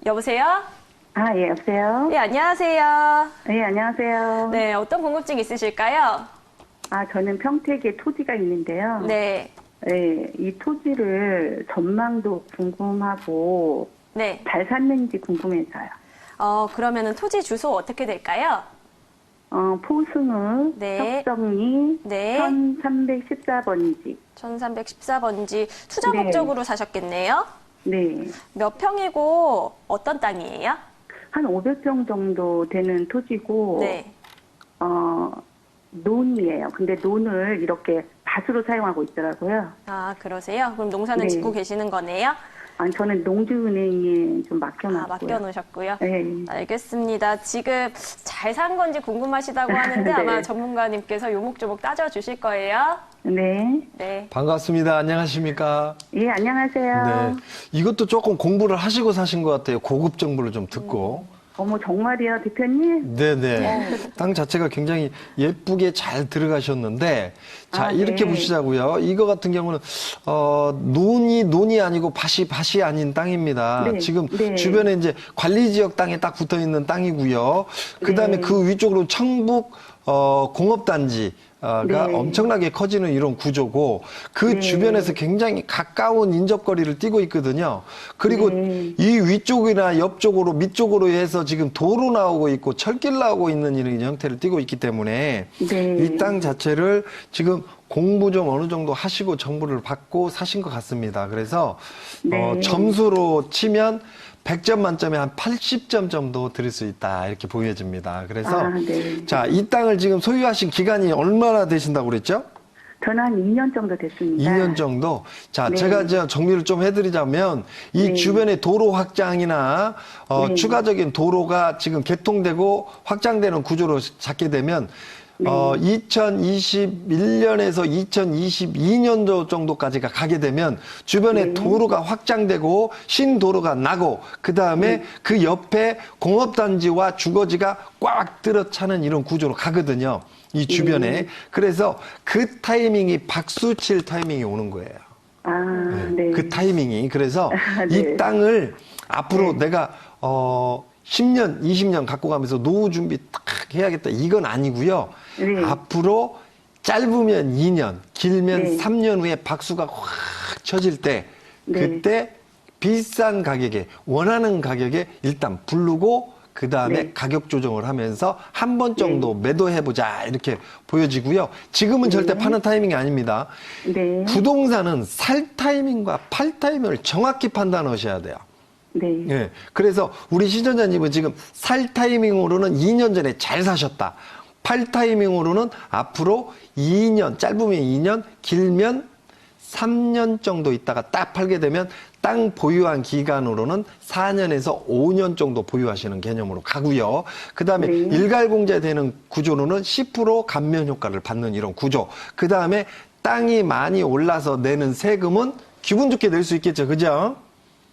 여보세요? 예, 여보세요? 네, 안녕하세요. 네, 안녕하세요. 네, 어떤 궁금증 있으실까요? 저는 평택에 토지가 있는데요. 네. 네, 이 토지를 전망도 궁금하고, 네. 잘 샀는지 궁금해서요. 그러면은 토지 주소 어떻게 될까요? 포승읍, 네. 석정리, 네. 1314번지. 1314번지 투자 네. 목적으로 사셨겠네요? 네. 몇 평이고 어떤 땅이에요? 한 500평 정도 되는 토지고, 네. 논이에요. 근데 논을 이렇게 밭으로 사용하고 있더라고요. 아, 그러세요? 그럼 농사는 네. 짓고 계시는 거네요? 저는 농지은행에 좀 맡겨놨고요. 맡겨놓으셨고요. 네. 알겠습니다. 지금 잘 산 건지 궁금하시다고 하는데 네. 아마 전문가님께서 요목조목 따져주실 거예요. 네. 네. 반갑습니다. 안녕하십니까? 예, 안녕하세요. 네. 이것도 조금 공부를 하시고 사신 것 같아요. 고급 정보를 좀 듣고. 어머, 정말이요, 대표님? 네네. 땅 자체가 굉장히 예쁘게 잘 들어가셨는데, 자, 이렇게 네. 보시자고요. 이거 같은 경우는, 논이 아니고 밭이 아닌 땅입니다. 네. 지금 네. 주변에 이제 관리지역 땅에 딱 붙어 있는 땅이고요. 그 다음에 네. 그 위쪽으로 청북, 공업단지, 가 네. 엄청나게 커지는 이런 구조고 그 네. 주변에서 굉장히 가까운 인접거리를 띠고 있거든요. 그리고 네. 이 위쪽이나 옆쪽으로 밑쪽으로 해서 지금 도로 나오고 있고 철길 나오고 있는 이런 형태를 띠고 있기 때문에 네. 이 땅 자체를 지금 공부 좀 어느 정도 하시고 정보를 받고 사신 것 같습니다. 그래서 네. 점수로 치면 100점 만점에 한 80점 정도 드릴 수 있다 이렇게 보여집니다. 그래서 네. 자, 이 땅을 지금 소유하신 기간이 얼마나 되신다고 그랬죠? 저는 한 2년 정도 됐습니다. 2년 정도. 자, 네. 제가 이제 정리를 좀 해드리자면 이 네. 주변의 도로 확장이나 네. 추가적인 도로가 지금 개통되고 확장되는 구조로 잡게 되면 네. 2021년에서 2022년도 정도까지가 가게 되면 주변에 네. 도로가 확장되고 신도로가 나고 그 다음에 그 옆에 공업단지와 주거지가 꽉 들어차는 이런 구조로 가거든요. 이 주변에. 그래서 그 타이밍이 박수 칠 타이밍이 오는 거예요. 네. 그 타이밍이. 그래서 네. 이 땅을 앞으로 내가 10년, 20년 갖고 가면서 노후 준비 딱 해야겠다. 이건 아니고요. 네. 앞으로 짧으면 2년, 길면 네. 3년 후에 박수가 확 쳐질 때 네. 그때 비싼 가격에 원하는 가격에 일단 부르고 그 다음에 네. 가격 조정을 하면서 한 번 정도 매도해보자 이렇게 보여지고요. 지금은 절대 파는 타이밍이 아닙니다. 네. 부동산은 살 타이밍과 팔 타이밍을 정확히 판단하셔야 돼요. 네. 예. 그래서 우리 시청자님은 지금 살 타이밍으로는 2년 전에 잘 사셨다. 팔 타이밍으로는 앞으로 2년, 짧으면 2년, 길면 3년 정도 있다가 딱 팔게 되면 땅 보유한 기간으로는 4년에서 5년 정도 보유하시는 개념으로 가고요. 그 다음에 네. 일괄공제되는 구조로는 10% 감면 효과를 받는 이런 구조. 그 다음에 땅이 많이 올라서 내는 세금은 기분 좋게 낼 수 있겠죠. 그죠?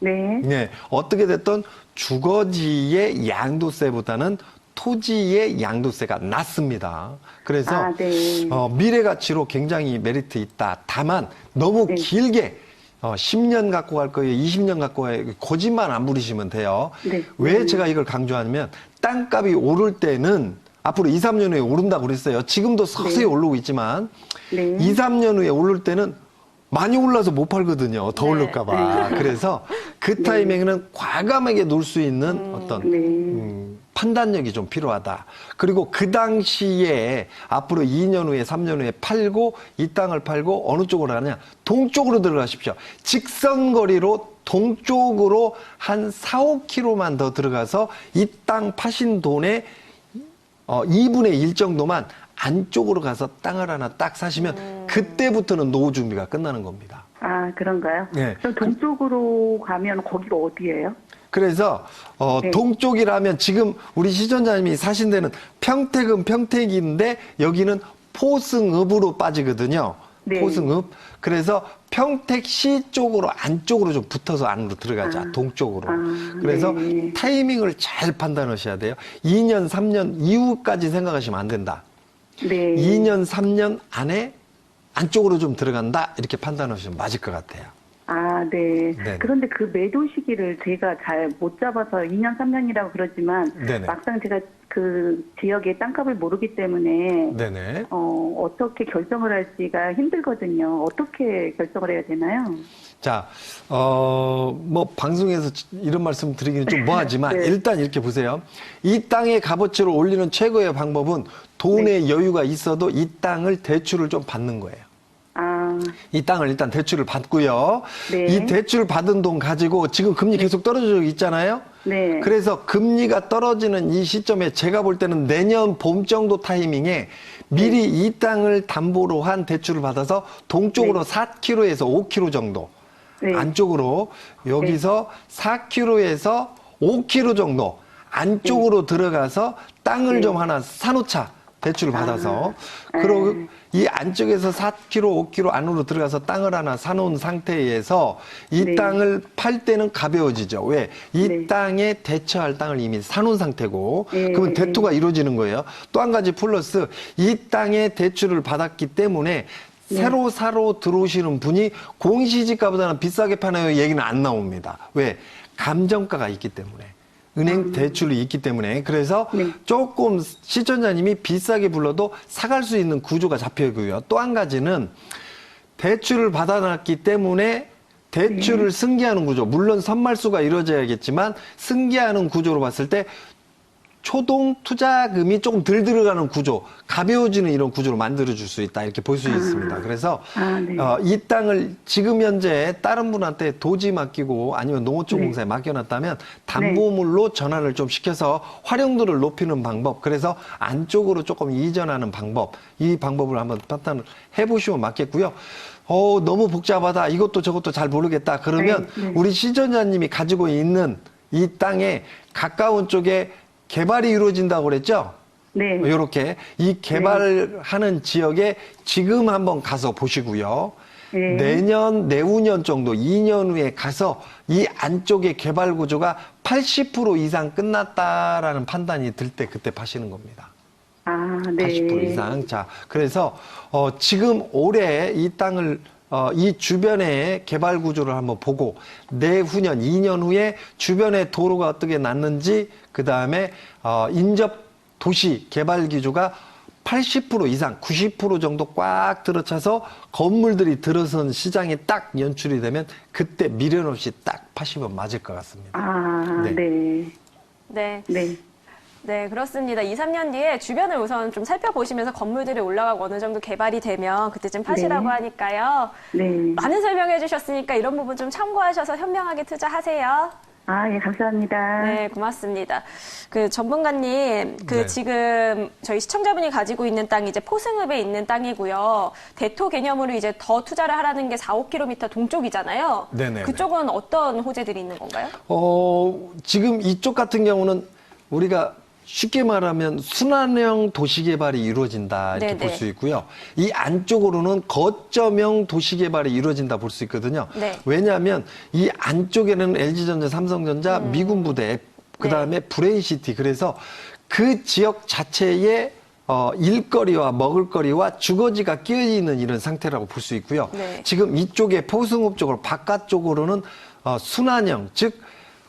네. 네. 어떻게 됐든 주거지의 양도세보다는 토지의 양도세가 낮습니다. 그래서 네. 미래 가치로 굉장히 메리트 있다. 다만 너무 네. 길게 10년 갖고 갈 거예요. 20년 갖고 가요. 고집만 안 부리시면 돼요. 네. 왜 제가 이걸 강조하냐면 땅값이 오를 때는 앞으로 2, 3년 후에 오른다고 그랬어요. 지금도 서서히 네. 오르고 있지만 네. 2, 3년 후에 오를 때는 많이 올라서 못 팔거든요. 더 네. 오를까봐. 그래서 그 타이밍에는 과감하게 놀 수 있는 어떤 네. 판단력이 좀 필요하다. 그리고 그 당시에 앞으로 2년 후에 3년 후에 팔고 이 땅을 팔고 어느 쪽으로 가냐? 동쪽으로 들어가십시오. 직선거리로 동쪽으로 한 4, 5km만 더 들어가서 이 땅 파신 돈의 2분의 1 정도만 안쪽으로 가서 땅을 하나 딱 사시면 그때부터는 노후 준비가 끝나는 겁니다. 그런가요? 네. 그럼 동쪽으로 가면 거기가 어디예요? 그래서 네. 동쪽이라면 지금 우리 시청자님이 사신 데는 평택은 평택인데 여기는 포승읍으로 빠지거든요. 네. 포승읍. 그래서 평택시 쪽으로 안쪽으로 좀 붙어서 안으로 들어가자. 동쪽으로. 그래서 네. 타이밍을 잘 판단하셔야 돼요. 2년, 3년 이후까지 생각하시면 안 된다. 네. 2년, 3년 안에 안쪽으로 좀 들어간다. 이렇게 판단하시면 맞을 것 같아요. 아, 네. 네네. 그런데 그 매도 시기를 제가 잘 못 잡아서 2년, 3년이라고 그러지만 네네. 막상 제가 그 지역의 땅값을 모르기 때문에 네네. 어떻게 결정을 할지가 힘들거든요. 어떻게 결정을 해야 되나요? 자, 뭐, 방송에서 이런 말씀 드리기는 좀 뭐하지만, 네. 일단 이렇게 보세요. 이 땅의 값어치를 올리는 최고의 방법은 돈의 여유가 있어도 이 땅을 대출을 좀 받는 거예요. 아, 이 땅을 일단 대출을 받고요. 네. 이 대출 받은 돈 가지고 지금 금리 계속 떨어지고 있잖아요. 네. 그래서 금리가 떨어지는 이 시점에 제가 볼 때는 내년 봄 정도 타이밍에 미리 이 땅을 담보로 한 대출을 받아서 동쪽으로 4km에서 5km 정도 네. 안쪽으로 여기서 4km에서 5km 정도 안쪽으로 들어가서 땅을 좀 하나 사놓자. 대출을 받아서. 그리고 이 안쪽에서 4km, 5km 안으로 들어가서 땅을 하나 사놓은 상태에서 이 네. 땅을 팔 때는 가벼워지죠. 왜? 이 네. 땅에 대처할 땅을 이미 사놓은 상태고, 네. 그러면 대토가 이루어지는 거예요. 또 한 가지 플러스 이 땅에 대출을 받았기 때문에 새로 사러 들어오시는 분이 공시지가보다는 비싸게 파나요? 얘기는 안 나옵니다. 왜? 감정가가 있기 때문에. 은행 대출이 있기 때문에. 그래서 네. 조금 시청자님이 비싸게 불러도 사갈 수 있는 구조가 잡혀 있고요. 또 한 가지는 대출을 받아놨기 때문에 대출을 승계하는 구조. 물론 선말수가 이루어져야겠지만 승계하는 구조로 봤을 때 초동 투자금이 조금 덜 들어가는 구조, 가벼워지는 이런 구조로 만들어줄 수 있다. 이렇게 볼 수 있습니다. 그래서 네. 이 땅을 지금 현재 다른 분한테 도지 맡기고 아니면 농어촌공사에 맡겨놨다면 담보물로 전환을 좀 시켜서 활용도를 높이는 방법, 그래서 안쪽으로 조금 이전하는 방법, 이 방법을 한번 판단을 해보시면 맞겠고요. 너무 복잡하다. 이것도 저것도 잘 모르겠다. 그러면 우리 시청자님이 가지고 있는 이 땅에 가까운 쪽에 개발이 이루어진다고 그랬죠? 네. 이렇게 이 개발하는 지역에 지금 한번 가서 보시고요. 네. 내년, 내후년 정도, 2년 후에 가서 이 안쪽의 개발 구조가 80% 이상 끝났다라는 판단이 들 때 그때 파시는 겁니다. 아, 네. 80% 이상. 자, 그래서 지금 올해 이 땅을 이 주변의 개발 구조를 한번 보고 내후년 2년 후에 주변의 도로가 어떻게 났는지 그 다음에 인접 도시 개발 기조가 80% 이상 90% 정도 꽉 들어차서 건물들이 들어선 시장이 딱 연출이 되면 그때 미련 없이 딱 파시면 맞을 것 같습니다. 아, 네. 네. 네. 네. 네, 그렇습니다. 2, 3년 뒤에 주변을 우선 좀 살펴보시면서 건물들이 올라가고 어느 정도 개발이 되면 그때쯤 파시라고 네. 하니까요. 네. 많은 설명해 주셨으니까 이런 부분 좀 참고하셔서 현명하게 투자하세요. 아, 예, 감사합니다. 네, 고맙습니다. 그 전문가님, 네. 지금 저희 시청자분이 가지고 있는 땅이 이제 포승읍에 있는 땅이고요. 대토 개념으로 이제 더 투자를 하라는 게 4, 5km 동쪽이잖아요. 네네네. 그쪽은 어떤 호재들이 있는 건가요? 지금 이쪽 같은 경우는 우리가 쉽게 말하면 순환형 도시개발이 이루어진다 이렇게 네네. 볼 수 있고요. 이 안쪽으로는 거점형 도시개발이 이루어진다 볼 수 있거든요. 네. 왜냐하면 이 안쪽에는 LG전자, 삼성전자, 미군 부대, 그 다음에 브레인시티, 그래서 그 지역 자체에 일거리와 먹을거리와 주거지가 끼어 있는 이런 상태라고 볼 수 있고요. 네. 지금 이쪽에 포승읍 쪽으로 바깥쪽으로는 순환형, 즉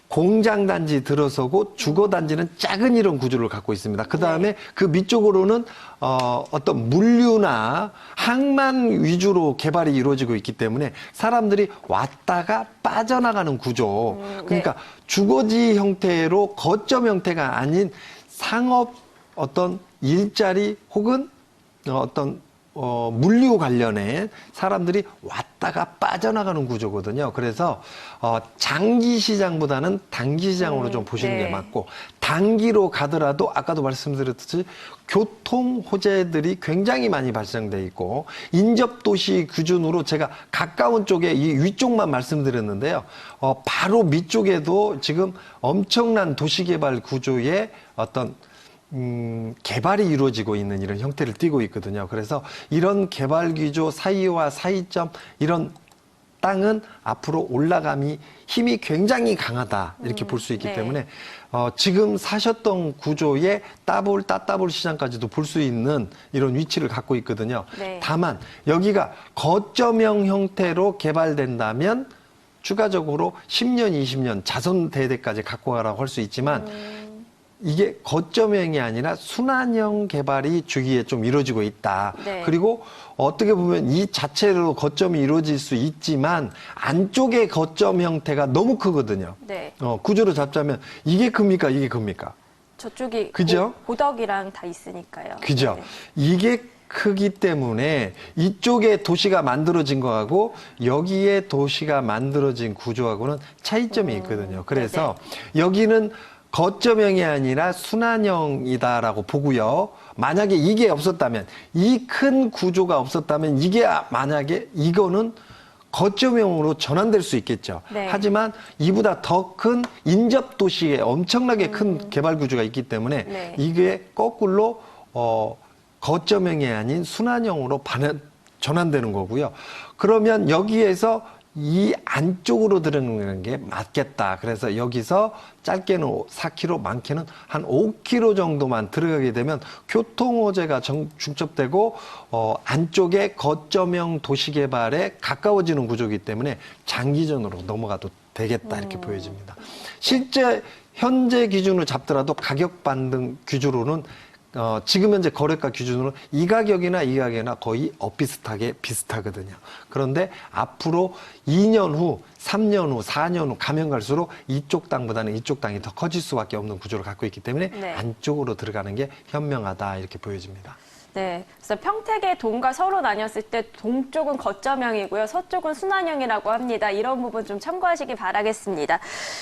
공장단지 들어서고 주거단지는 작은 이런 구조를 갖고 있습니다. 그 다음에 그 밑쪽으로는 어떤 물류나 항만 위주로 개발이 이루어지고 있기 때문에 사람들이 왔다가 빠져나가는 구조. 그러니까 주거지 형태로 거점 형태가 아닌 상업 어떤 일자리 혹은 어떤 물류 관련해 사람들이 왔다가 빠져나가는 구조거든요. 그래서 장기 시장보다는 단기 시장으로 좀 보시는 네. 게 맞고, 단기로 가더라도 아까도 말씀드렸듯이 교통 호재들이 굉장히 많이 발생돼 있고, 인접 도시 기준으로 제가 가까운 쪽에 이 위쪽만 말씀드렸는데요. 바로 밑쪽에도 지금 엄청난 도시개발 구조의 어떤 개발이 이루어지고 있는 이런 형태를 띠고 있거든요. 그래서 이런 개발 기조 사이와 사이점, 이런 땅은 앞으로 올라감이 힘이 굉장히 강하다 이렇게 볼 수 있기 네. 때문에 지금 사셨던 구조의 따블 시장까지도 볼 수 있는 이런 위치를 갖고 있거든요. 네. 다만 여기가 거점형 형태로 개발된다면 추가적으로 10년, 20년 자손 대대까지 갖고 가라고 할 수 있지만 이게 거점형이 아니라 순환형 개발이 주기에 좀 이루어지고 있다. 네. 그리고 어떻게 보면 이 자체로 거점이 이루어질 수 있지만 안쪽의 거점 형태가 너무 크거든요. 네. 구조로 잡자면 이게 큽니까? 이게 큽니까? 저쪽이 그죠? 고덕이랑 다 있으니까요. 그죠? 네. 이게 크기 때문에 이쪽에 도시가 만들어진 거하고 여기에 도시가 만들어진 구조하고는 차이점이 있거든요. 그래서 여기는 거점형이 아니라 순환형이다라고 보고요. 만약에 이게 없었다면, 이 큰 구조가 없었다면 이게 만약에 이거는 거점형으로 전환될 수 있겠죠. 네. 하지만 이보다 더 큰 인접 도시에 엄청나게 큰 개발 구조가 있기 때문에 네. 이게 거꾸로 거점형이 아닌 순환형으로 전환되는 거고요. 그러면 여기에서 이 안쪽으로 들어가는 게 맞겠다. 그래서 여기서 짧게는 4km, 많게는 한 5km 정도만 들어가게 되면 교통호재가 중첩되고 안쪽에 거점형 도시개발에 가까워지는 구조이기 때문에 장기전으로 넘어가도 되겠다 이렇게 보여집니다. 실제 현재 기준으로 잡더라도 가격 반등 기준으로는 지금 현재 거래가 기준으로 이 가격이나 이 가격이나 거의 비슷하거든요. 그런데 앞으로 2년 후, 3년 후, 4년 후 가면 갈수록 이쪽 땅보다는 이쪽 땅이 더 커질 수밖에 없는 구조를 갖고 있기 때문에 네. 안쪽으로 들어가는 게 현명하다 이렇게 보여집니다. 네, 그래서 평택의 동과 서로 나뉘었을 때 동쪽은 거점형이고요, 서쪽은 순환형이라고 합니다. 이런 부분 좀 참고하시기 바라겠습니다.